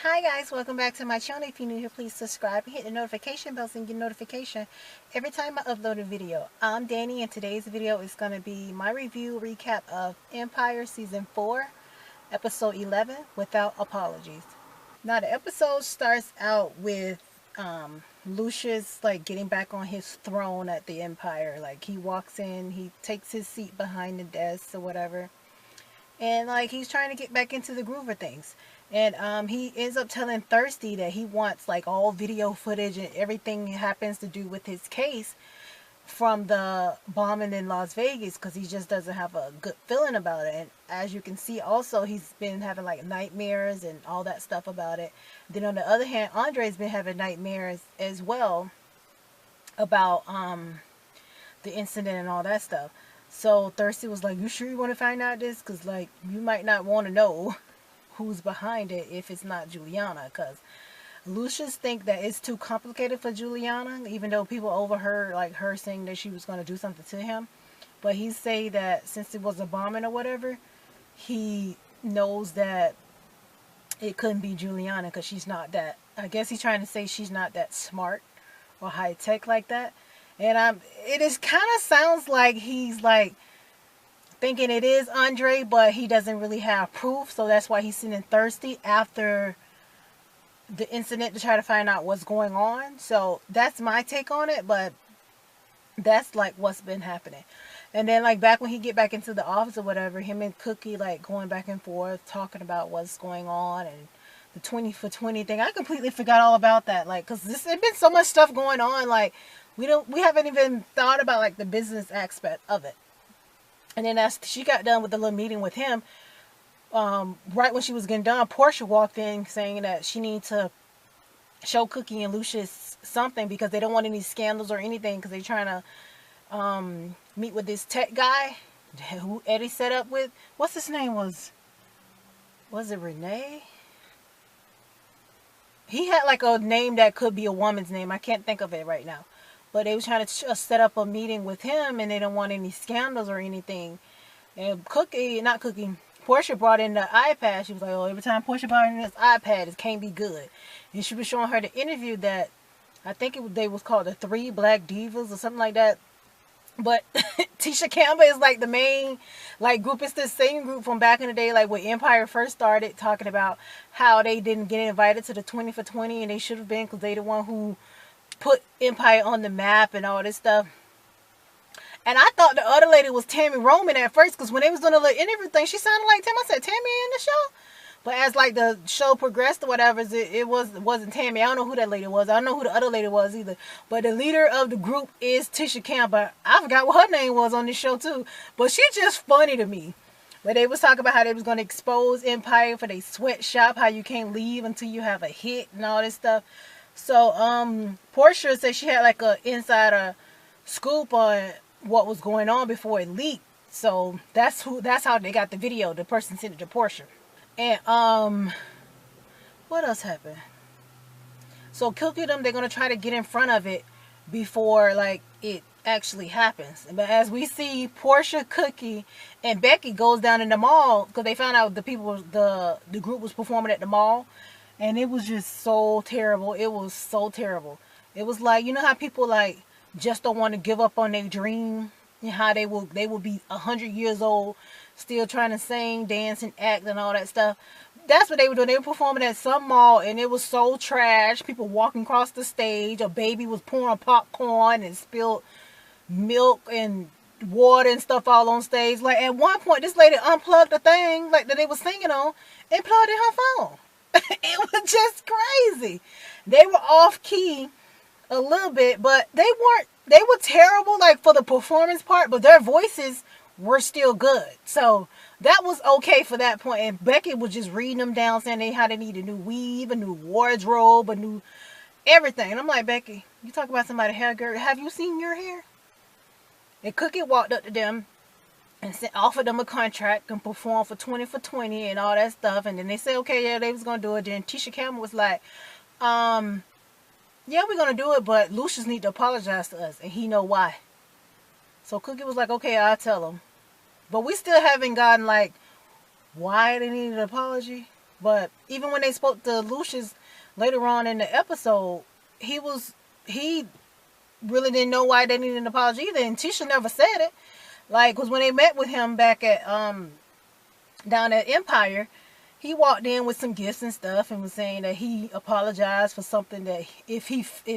Hi guys, welcome back to my channel. If you're new here, please subscribe and hit the notification bell so you can get notification every time I upload a video. I'm Danny, and today's video is going to be my review recap of Empire Season 4, Episode 11, Without Apologies. Now the episode starts out with Lucius getting back on his throne at the Empire. He walks in, he takes his seat behind the desk or whatever. And he's trying to get back into the groove of things. And he ends up telling Thirsty that he wants all video footage and everything happens to do with his case from the bombing in Las Vegas, because he just doesn't have a good feeling about it. And as you can see, also he's been having nightmares and all that stuff about it. Then on the other hand, Andre's been having nightmares as well about the incident and all that stuff. So Thirsty was like, you sure you want to find out this? Because you might not want to know who's behind it if it's not Juliana. Because Lucius think that it's too complicated for Juliana, even though people overheard her saying that she was going to do something to him. But he say that since it was a bombing or whatever, he knows that it couldn't be Juliana because she's not that, I guess he's trying to say she's not that smart or high tech like that. And it is kind of sounds like he's thinking it is Andre, but he doesn't really have proof. So that's why he's sending Thirsty after the incident to try to find out what's going on. So that's my take on it, but that's what's been happening. And then back when he get back into the office or whatever, him and Cookie going back and forth talking about what's going on and the 20 for 20 thing. I completely forgot all about that, because there's been so much stuff going on. We haven't even thought about the business aspect of it. And then as she got done with the little meeting with him, right when she was getting done, Portia walked in saying that she needs to show Cookie and Lucius something because they don't want any scandals or anything, because they're trying to meet with this tech guy who Eddie set up with. What's his name? Was it Renee? He had a name that could be a woman's name. I can't think of it right now. But they were trying to set up a meeting with him, and they don't want any scandals or anything. And Portia brought in the iPad. She was like, oh, every time Portia brought in this iPad, it can't be good. And she was showing her the interview that, I think they was called the 3 Black Divas or something like that. But Tisha Campbell is the main group. It's the same group from back in the day, when Empire first started, talking about how they didn't get invited to the 20 for 20, and they should have been, because they the one who put Empire on the map and all this stuff. And I thought the other lady was Tammy Roman at first, because when they was doing a little interview thing, she sounded like Tammy. I said, Tammy in the show? But as the show progressed or whatever, it wasn't Tammy. I don't know who that lady was. I don't know who the other lady was either. But the leader of the group is Tisha Campbell. I forgot what her name was on this show too. But she's just funny to me. But they was talking about how they was going to expose Empire for their sweatshop, how you can't leave until you have a hit and all this stuff. So Portia said she had a insider scoop on what was going on before it leaked. So that's how they got the video. The person sent it to Portia. And what else happened? So Cookie and them, they're gonna try to get in front of it before it actually happens. But as we see, Portia, Cookie, and Becky goes down in the mall because they found out the group was performing at the mall. And it was just so terrible. It was so terrible. It was you know how people just don't want to give up on their dream, and how they will be 100 years old still trying to sing, dance, and act and all that stuff. That's what they were doing. They were performing at some mall, and it was so trash. People walking across the stage. A baby was pouring popcorn and spilled milk and water and stuff all on stage. At one point, this lady unplugged the thing that they were singing on and plugged in her phone. It was just crazy. They were off key a little bit, but they were terrible for the performance part, but their voices were still good. So that was okay for that point. And Becky was just reading them down, saying how they need a new weave, a new wardrobe, a new everything. And I'm like, Becky, you talk about somebody's hair, girl. Have you seen your hair? And Cookie walked up to them and offered them a contract and perform for 20 for 20 and all that stuff. And then they said, okay, yeah, they was going to do it. Then Tisha Campbell was like, yeah, we're going to do it, but Lucius need to apologize to us, and he know why. So Cookie was like, okay, I'll tell him. But we still haven't gotten why they needed an apology. But even when they spoke to Lucius later on in the episode, he really didn't know why they needed an apology either, and Tisha never said it. Like, cause when they met with him back at down at Empire, he walked in with some gifts and stuff and was saying that he apologized for something that if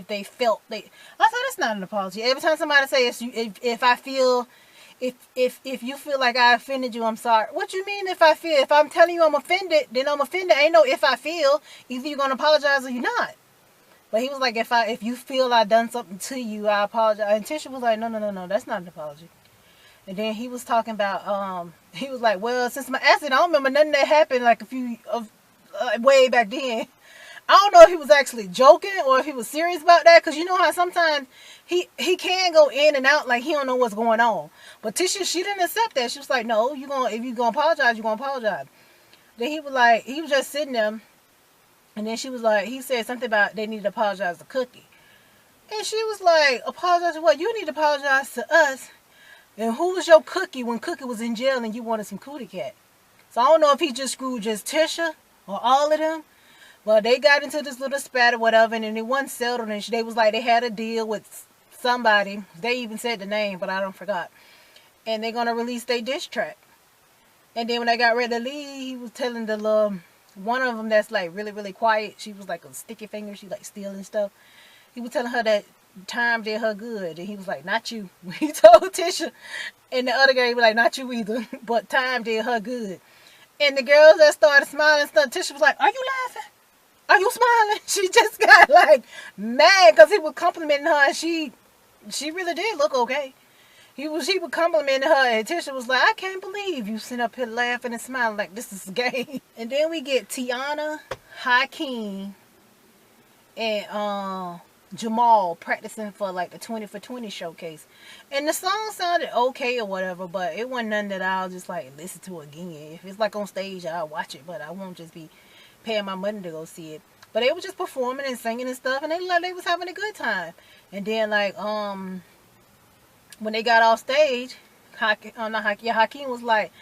they felt they. I said it's not an apology. Every time somebody says if I feel. If you feel like I offended you, I'm sorry. What you mean if I feel? If I'm telling you I'm offended, then I'm offended. Ain't no if I feel. Either you're gonna apologize or you're not. But he was like, if you feel I done something to you, I apologize. And Tisha was like, no, that's not an apology. And then he was talking about, he was like, well, since my accident, I don't remember nothing that happened like way back then. I don't know if he was actually joking or if he was serious about that, because you know how sometimes he can go in and out like he don't know what's going on. But Tisha, she didn't accept that. She was like, no, if you're gonna apologize, you're gonna apologize. Then he was just sitting there, and then she was like, he said something about they need to apologize to Cookie. And she was like, apologize to what? You need to apologize to us. And who was your Cookie when Cookie was in jail and you wanted some cootie cat? So I don't know if he just screwed just Tisha or all of them. But they got into this little spat or whatever, and then it wasn't settled. And they was like, they had a deal with somebody. They even said the name, but I don't forgot. And they're going to release their diss track. And then when they got ready to leave, he was telling the little, one of them that's like really, really quiet. She was like a sticky finger. She like stealing stuff. He was telling her that time did her good. And he was like, not you. He told Tisha. And the other girl was like, not you either. But time did her good. And the girls that started smiling and stuff, Tisha was like, are you laughing? Are you smiling? She just got like mad because he was complimenting her, and she really did look okay. He was complimenting her, and Tisha was like, I can't believe you sit up here laughing and smiling like this is a game. And then we get Tiana, Hakeem, and Jamal practicing for like the 20 for 20 showcase. And the song sounded okay or whatever, but it wasn't nothing that I'll just like listen to again. If it's like on stage, I'll watch it, but I won't just be paying my money to go see it. But they were just performing and singing and stuff, and they was having a good time. And then like when they got off stage, Hakeem was like,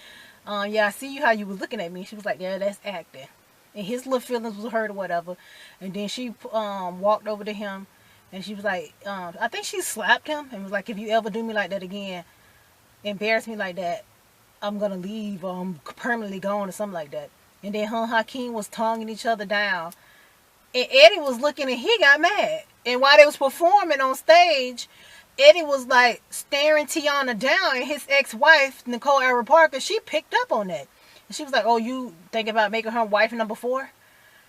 yeah, I see you how you was looking at me. She was like, yeah, that's acting. And his little feelings was hurt or whatever. And then she walked over to him, and she was like, I think she slapped him and was like, if you ever do me like that again, embarrass me like that, I'm gonna leave or I'm permanently gone or something like that. And then her and Hakeem was tonguing each other down. And Eddie was looking and he got mad. And while they was performing on stage, Eddie was like staring Tiana down, and his ex-wife, Nicole Ara Parker, she picked up on that. And she was like, oh, you think about making her wife number 4?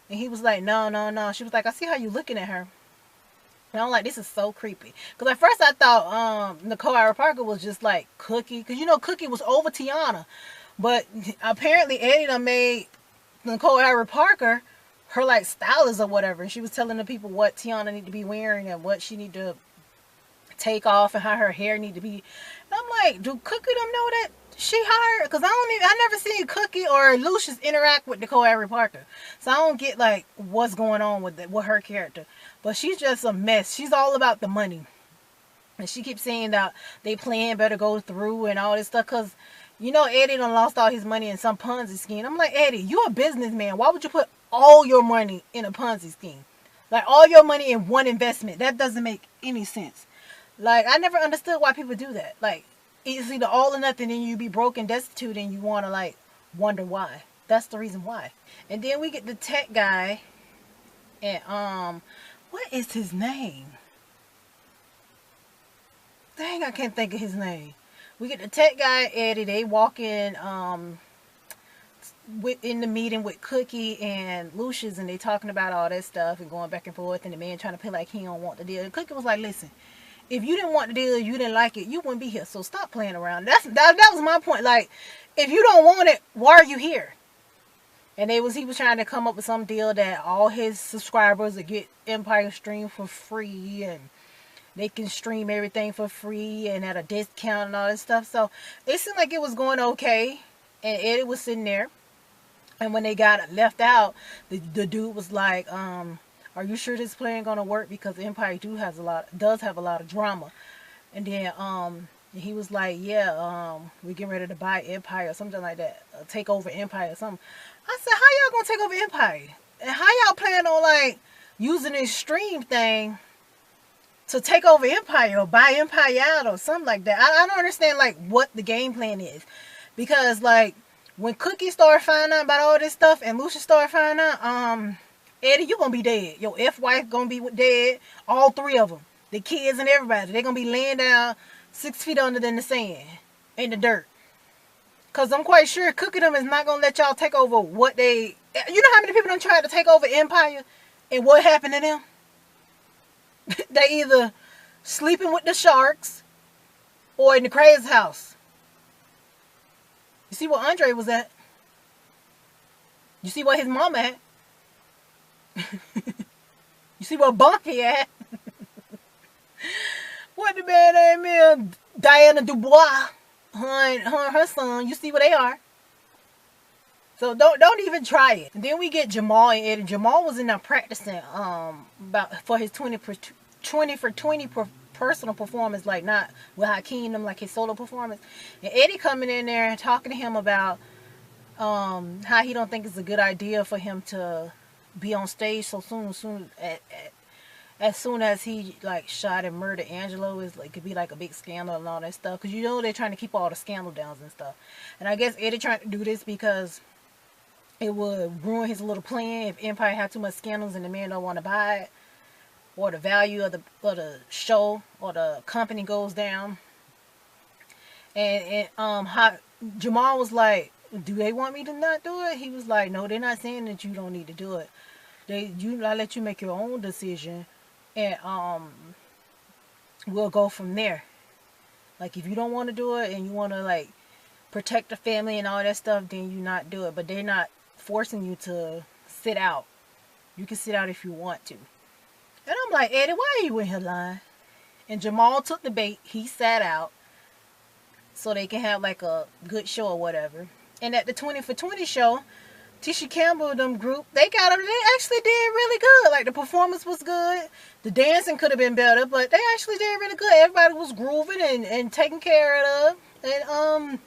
And he was like, no. She was like, I see how you looking at her. And I'm like, this is so creepy. Because at first I thought Nicole Ara Parker was just like Cookie. Because you know Cookie was over Tiana. But apparently Eddie done made Nicole Ara Parker her like stylist or whatever. And she was telling the people what Tiana need to be wearing and what she need to take off and how her hair need to be. And I'm like, do Cookie them know that she hired? Because I never seen Cookie or Lucius interact with Nicole Ari Parker, so I don't get like what's going on with her character. But she's just a mess. She's all about the money, and she keeps saying that they plan better go through and all this stuff. Because you know Eddie done lost all his money in some Ponzi scheme. I'm like, Eddie, you're a businessman. Why would you put all your money in a Ponzi scheme? Like all your money in one investment? That doesn't make any sense. Like, I never understood why people do that. Like, it's either all or nothing, and you be broke and destitute, and you want to, like, wonder why. That's the reason why. And then we get the tech guy, and, what is his name? Dang, I can't think of his name. We get the tech guy, Eddie. They walk in, in the meeting with Cookie and Lucius, and they talking about all that stuff and going back and forth, and the man trying to play like he don't want the deal. And Cookie was like, listen, if you didn't want the deal, you didn't like it, you wouldn't be here. So stop playing around. That was my point. Like, if you don't want it, why are you here? And he was trying to come up with some deal that all his subscribers would get Empire Stream for free, and they can stream everything for free and at a discount and all this stuff. So it seemed like it was going okay, and Eddie was sitting there. And when they got left out, the dude was like, are you sure this plan gonna work? Because Empire does have a lot of drama. And then he was like, yeah, we getting ready to buy Empire or something like that, take over Empire or something. I said, how y'all gonna take over Empire? And how y'all plan on like using this stream thing to take over Empire or buy Empire out or something like that? I don't understand like what the game plan is. Because like when Cookie started finding out about all this stuff and Lucius started finding out, Eddie, you gonna be dead. Your F-wife gonna be dead. All three of them. The kids and everybody. They're gonna be laying down 6 feet under in the sand. In the dirt. Because I'm quite sure Cookie them is not going to let y'all take over what they... You know how many people done tried to take over Empire? And what happened to them? They either sleeping with the sharks or in the crazy house. You see where Andre was at? You see where his mama at? You see where Bunky at? What the man name is? Diana Dubois. Her and her son, you see where they are. So don't even try it. And then we get Jamal and Eddie. Jamal was in there practicing for his 20 for 20 personal performance, like not with Hakeem them, like his solo performance. And Eddie coming in there and talking to him about how he don't think it's a good idea for him to be on stage so soon as soon as he like shot and murdered Angelo. Is like could be like a big scandal and all that stuff, because you know they're trying to keep all the scandal downs and stuff. And I guess Eddie trying to do this because it would ruin his little plan if Empire had too much scandals and the man don't want to buy it, or the value of the show or the company goes down. And Jamal was like, do they want me to not do it? He was like, no, they're not saying that you don't need to do it. I let you make your own decision. And we'll go from there. Like if you don't want to do it and you want to like protect the family and all that stuff, then you not do it. But they're not forcing you to sit out. You can sit out if you want to. And I'm like, Eddie, why are you in here lying? And Jamal took the bait. He sat out so they can have like a good show or whatever. And at the 20 for 20 show, Tisha Campbell them group, they actually did really good. Like the performance was good. The dancing could have been better, but they actually did really good. Everybody was grooving and taken care of. And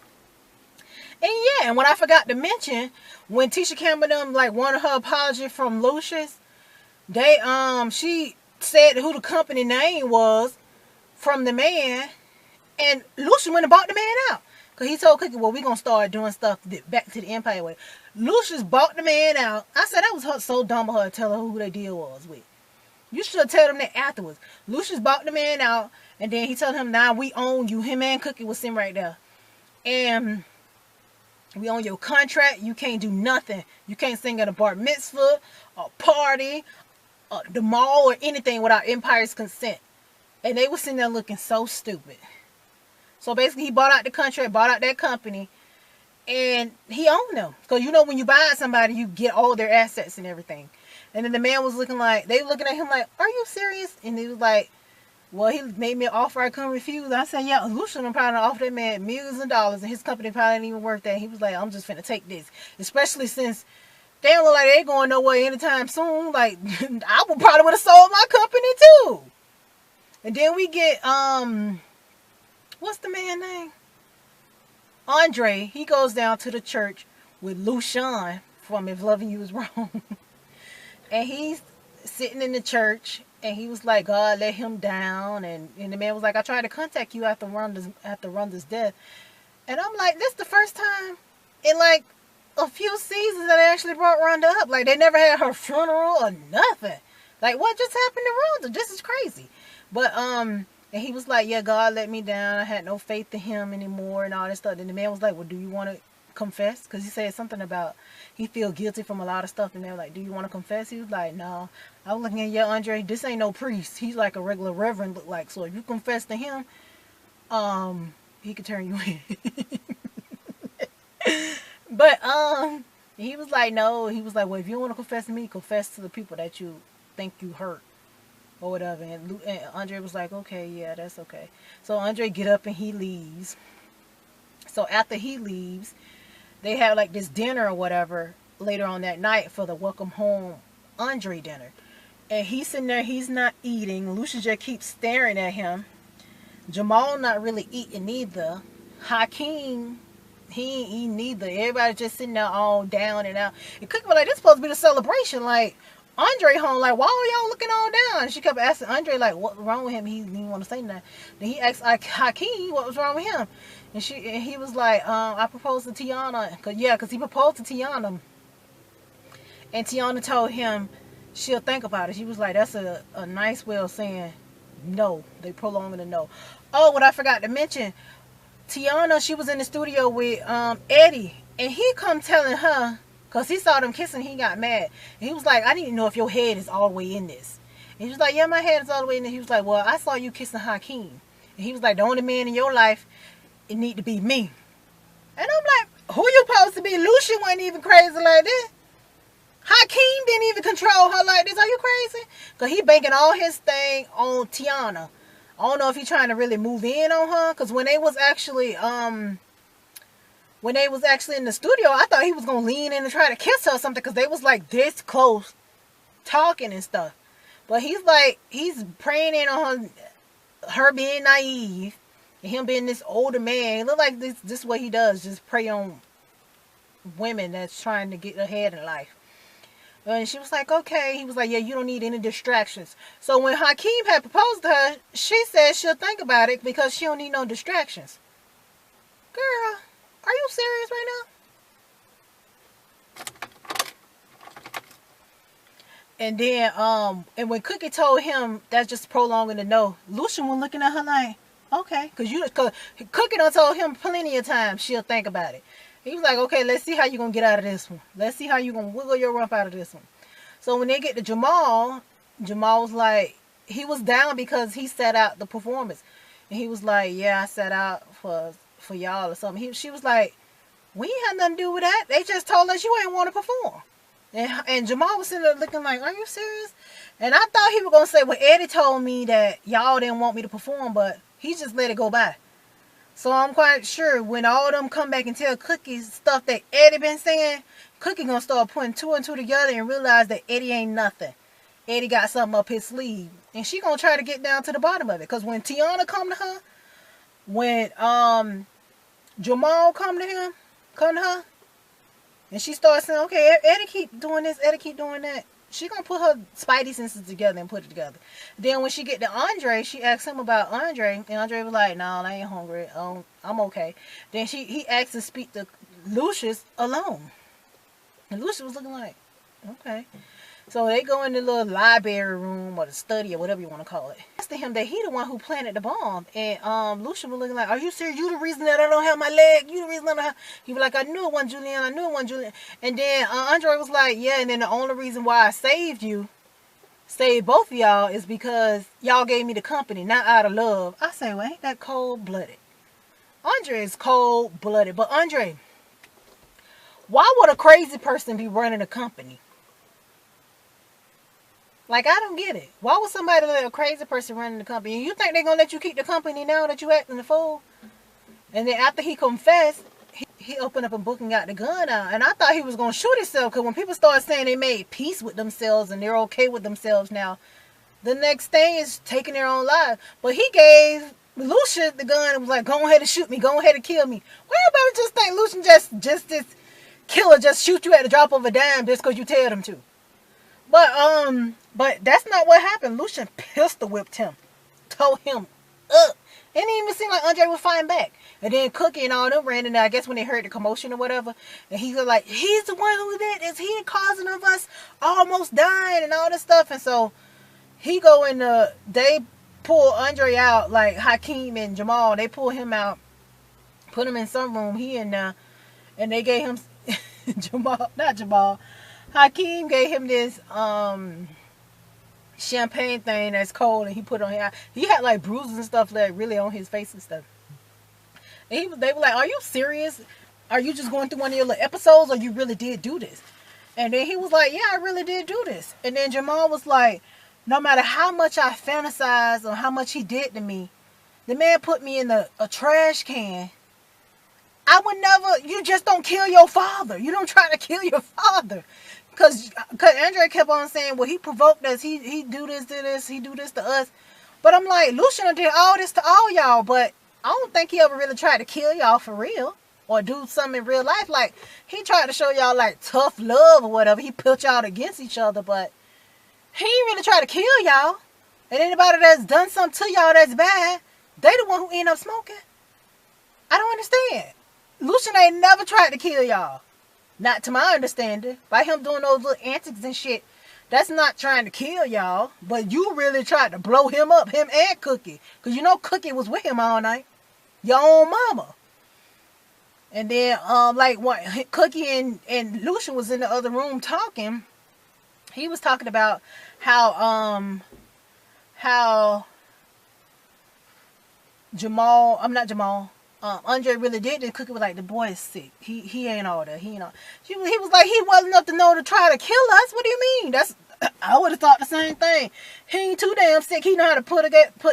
yeah, and what I forgot to mention, when Tisha Campbell them like wanted her apology from Lucius, she said who the company name was from the man, and Lucius went and bought the man out. Because he told Cookie, well, we're going to start doing stuff back to the Empire way. Lucius bought the man out. I said that was so dumb of her to tell her who their deal was with. You should have told them that afterwards. Lucius bought the man out, and then he told him, nah, we own you. Him and Cookie was sitting right there. And we own your contract. You can't do nothing. You can't sing at a bar mitzvah, a party, the mall, or anything without Empire's consent. And they were sitting there looking so stupid. So basically, he bought out the contract, bought out that company, and he owned them. Because you know when you buy somebody, you get all their assets and everything. And then the man was looking like, they were looking at him like, are you serious? And he was like, well, he made me an offer I couldn't refuse. I said, yeah, Lucian probably offered that man millions of dollars, and his company probably ain't even worth that. He was like, I'm just finna take this. Especially since they don't look like they going nowhere anytime soon. Like, I would probably would have sold my company too. And then we get, what's the man's name? Andre. He goes down to the church with Lucian from If Loving You Is Wrong. And he's sitting in the church, and he was like, God let him down. And the man was like, I tried to contact you after Rhonda's death. And I'm like, this is the first time in like a few seasons that they actually brought Rhonda up. Like, they never had her funeral or nothing. Like, what just happened to Rhonda? This is crazy. But, and he was like, yeah, God let me down. I had no faith in him anymore and all this stuff. And the man was like, well, do you want to confess? Because he said something about he feel guilty from a lot of stuff. And they were like, do you want to confess? He was like, no. I was looking at, yeah, Andre, this ain't no priest. He's like a regular reverend look like. So if you confess to him, he could turn you in. But he was like, no. He was like, well, if you want to confess to me, confess to the people that you think you hurt or whatever. And Andre was like, okay, yeah, that's okay. So Andre get up and he leaves. So after he leaves, they have like this dinner or whatever later on that night for the welcome home Andre dinner. And he's sitting there, he's not eating. Lucius just keeps staring at him. Jamal not really eating either. Hakeem he neither. Everybody just sitting there all down and out. And Cookie was like, this supposed to be the celebration. Like, Andre home, like, why are y'all looking all down? And she kept asking Andre, like, what's wrong with him? He didn't want to say nothing. Then he asked Hakeem what was wrong with him. And he was like, I proposed to Tiana. Cause he proposed to Tiana. And Tiana told him she'll think about it. She was like, that's a nice way of saying no. They prolonging the no. Oh, what I forgot to mention, Tiana, she was in the studio with Eddie. And he come telling her, because he saw them kissing, he got mad. And he was like, I didn't know if your head is all the way in this. And he was like, yeah, my head is all the way in this. He was like, well, I saw you kissing Hakeem. And he was like, the only man in your life, it need to be me. And I'm like, who you supposed to be? Lucian wasn't even crazy like this. Hakeem didn't even control her like this. Are you crazy? Because he banking all his thing on Tiana. I don't know if he's trying to really move in on her. Because when they was actually in the studio, I thought he was going to lean in and try to kiss her or something. Because they was like this close talking and stuff. But he's like, he's praying in on her being naive. And him being this older man. It look like this is what he does. Just prey on women that's trying to get ahead in life. And she was like, okay. He was like, yeah, you don't need any distractions. So when Hakeem had proposed to her, she said she'll think about it because she don't need no distractions. Girl, are you serious right now? And then, and when Cookie told him that's just prolonging the no, Lucian was looking at her like, okay. Cause Cookie done told him plenty of times she'll think about it. He was like, okay, let's see how you're going to get out of this one. Let's see how you're going to wiggle your rump out of this one. So when they get to Jamal, Jamal was like, he was down because he set out the performance. And he was like, yeah, I set out for y'all or something. She was like, we ain't had nothing to do with that. They just told us you ain't want to perform. And Jamal was sitting there looking like, are you serious? And I thought he was going to say, well, Eddie told me that y'all didn't want me to perform, but he just let it go by. So I'm quite sure when all of them come back and tell Cookie stuff that Eddie been saying, Cookie gonna start putting two and two together and realize that Eddie ain't nothing. Eddie got something up his sleeve. And she gonna try to get down to the bottom of it. Because when Tiana come to her, when Jamal come to her, and she starts saying, okay, Eddie keep doing this, Eddie keep doing that. She gonna put her spidey senses together and put it together. Then when she get to Andre, she asks him about Andre, and Andre was like, "No, I ain't hungry. I'm okay." Then he asked to speak to Lucius alone, and Lucius was looking like, "Okay." So they go in the little library room or the study or whatever you want to call it. Asked him that he the one who planted the bomb, and Lucius was looking like, "Are you serious? You the reason that I don't have my leg? You the reason I don't have?" He was like, "I knew it wasn't Julian. I knew it wasn't Julian." And then Andre was like, "Yeah." And then the only reason why I saved both of y'all, is because y'all gave me the company, not out of love. I say, well, ain't that cold-blooded? Andre is cold-blooded. But Andre, why would a crazy person be running a company? Like, I don't get it. Why would somebody let a crazy person run the company? You think they're going to let you keep the company now that you acting the fool? And then after he confessed, he opened up a book and got the gun out. And I thought he was going to shoot himself, because when people start saying they made peace with themselves and they're okay with themselves now, the next thing is taking their own life. But he gave Lucian the gun and was like, go ahead and shoot me. Go ahead and kill me. Well, everybody just think Lucian just this killer just shoot you at the drop of a dime just because you tell them to. But that's not what happened. Lucian pistol whipped him. Told him up. It didn't even seem like Andre was fighting back. And then Cookie and all them ran in there, I guess when they heard the commotion or whatever. And he was like, he's the one who did this. He the causing of us almost dying and all this stuff. And so he go in they pull Andre out, like Hakeem and Jamal. They pull him out, put him in some room. He in there. And they gave him, Hakeem gave him this champagne thing that's cold, and he put on his. He had like bruises and stuff like really on his face and stuff. And they were like, "Are you serious? Are you just going through one of your little episodes, or you really did do this?" And then he was like, "Yeah, I really did do this." And then Jamal was like, "No matter how much I fantasize or how much he did to me, the man put me in a trash can. I would never. You just don't kill your father. You don't try to kill your father." Because Andre kept on saying, well, he provoked us. He do this to this. He do this to us. But I'm like, Lucian did all this to all y'all. But I don't think he ever really tried to kill y'all for real. or do something in real life. Like, he tried to show y'all, like, tough love or whatever. He put y'all against each other, but he ain't really try to kill y'all. And anybody that's done something to y'all that's bad, they the one who end up smoking. I don't understand. Lucian ain't never tried to kill y'all. Not to my understanding. By him doing those little antics and shit, that's not trying to kill y'all. But you really tried to blow him up, him and Cookie. Because you know Cookie was with him all night. Your own mama. And then, like, what Cookie and Lucian was in the other room talking. He was talking about how Andre really did this. Cookie was like, the boy is sick. He ain't all that. He ain't all. He was like, he wasn't enough to know to try to kill us. What do you mean? I would have thought the same thing. He ain't too damn sick. He know how to put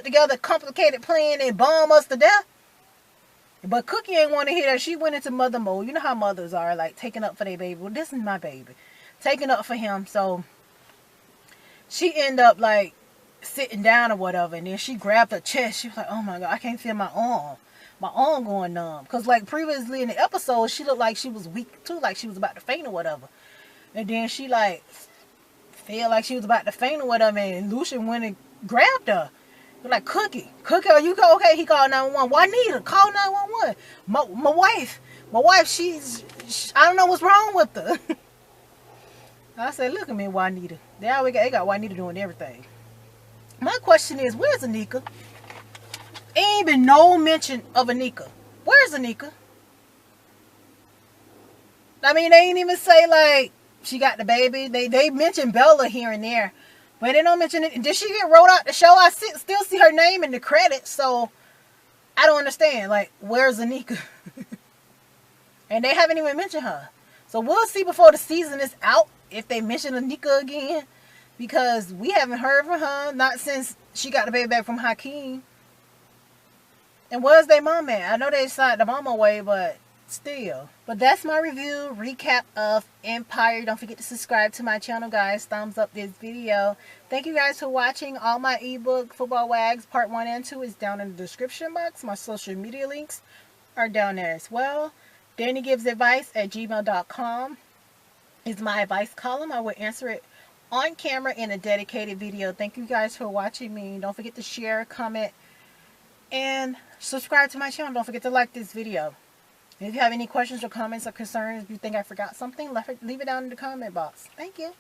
together a complicated plan and bomb us to death. But Cookie ain't want to hear that. She went into mother mode. You know how mothers are, like, taking up for their baby. Well, this is my baby. Taking up for him. So she ended up, like, sitting down or whatever. And then she grabbed her chest. She was like, oh my God, I can't feel my arm. My arm going numb. Because, like, previously in the episode, she looked like she was weak too. Like she was about to faint or whatever. And then she, like, felt like she was about to faint or whatever. And Lucian went and grabbed her. He was like, Cookie, are you okay? He called 911. Juanita, call 911. My wife, I don't know what's wrong with her. I said, look at me, Juanita. They got Juanita doing everything. My question is, where's Anika? Ain't been no mention of Anika. Where's Anika? I mean, they ain't even say, like, she got the baby. They mentioned Bella here and there. But they don't mention it. Did she get wrote out the show? I still see her name in the credits. So, I don't understand. Like, where's Anika? And they haven't even mentioned her. So, we'll see before the season is out if they mention Anika again. Because we haven't heard from her. Not since she got the baby back from Hakeem. And where's their mom at? I know they signed the mom away, but still. But that's my review, recap of Empire. Don't forget to subscribe to my channel, guys. Thumbs up this video. Thank you guys for watching. All my ebook, Football Wags, Part 1 and 2 is down in the description box. My social media links are down there as well. DanniGivesAdvice@gmail.com is my advice column. I will answer it on camera in a dedicated video. Thank you guys for watching me. Don't forget to share, comment, and subscribe to my channel. Don't forget to like this video. If you have any questions or comments or concerns, if you think I forgot something, leave it down in the comment box. Thank you.